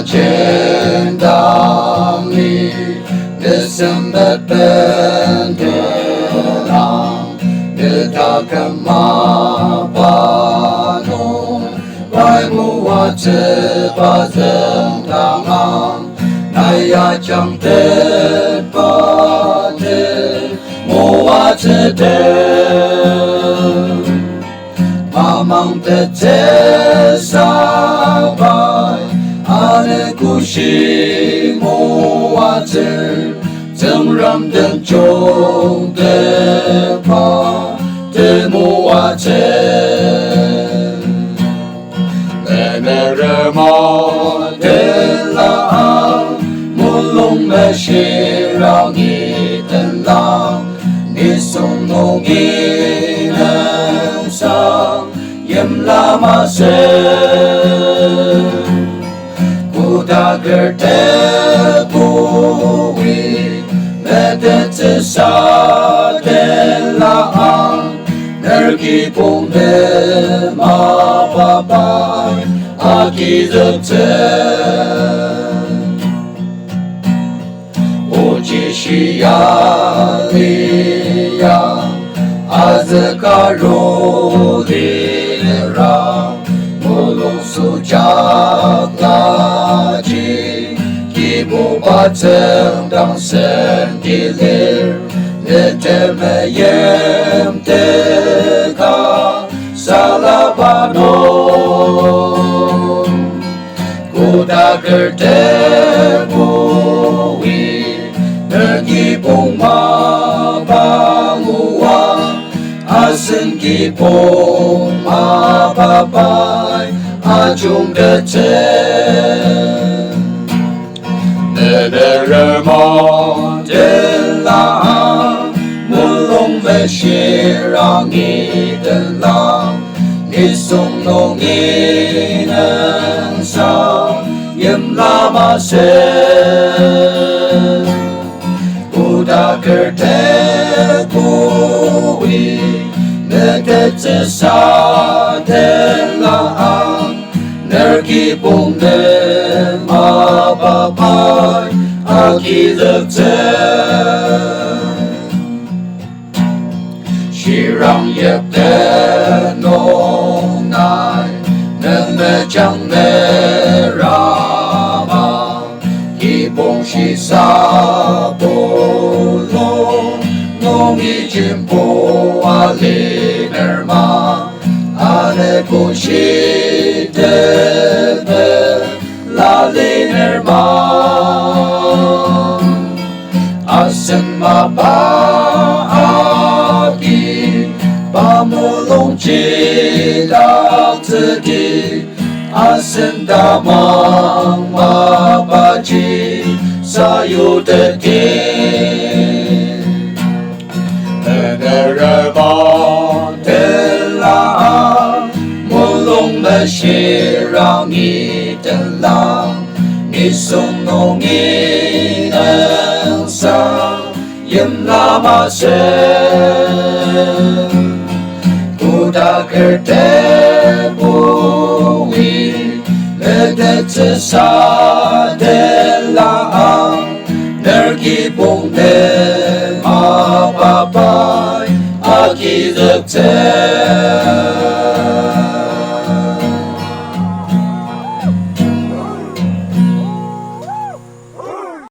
trên đami để xem đất bên thế lòng để ta cầm ma ba nô vai mua chế ba dân ta ngang nay chẳng tết ba tết mua chế tết mang tết chế sao bài anh kushi mua chế trong râm đến chung tết ba tết mua chế mẹ rơ mò tên là một lùng mẹ xì ra nghi tên là đi sông ngô nghi nâng sang yếm la ma se cụ ta gờ tê cụ vi mẹ tê tê sa tên là nở kỳ bông đê ma ba ba aki dete Ojishiya liya azkaro lira mulung sujata ji kibu batem dang sen dilir netemeyem teka salabano Kuda gerde bui Nergi bung ma bangua Asin ki bung ma babai Ajung de te Nedere mo de la Mulung ve shirang i de la Nisung nong i nang sao yếm la ma se Buddha cơ thế bùi Nê kết chế sa thế la ang Nê kỳ bùng nê ma ba bai A kỳ lực thế Shirang yếp thế nông nai Nâng mê chẳng mê ra bông shi sa bồ lô ngô mi chim bồ a lê nơ ma a lê bồ shi tê tê la lê nơ ma a sen ma ba a ki ba mô lông chi la tê đi a sen da ma ba chi sa yu te ti nè rơ bo te la mo long me shi ra nghi te la ni sung no nghi nang sa yem la ma se Buddha cơ te bùi Mẹ tê tê sa tê la Nở kỳ bông đê ma ba bai A kỳ dược tê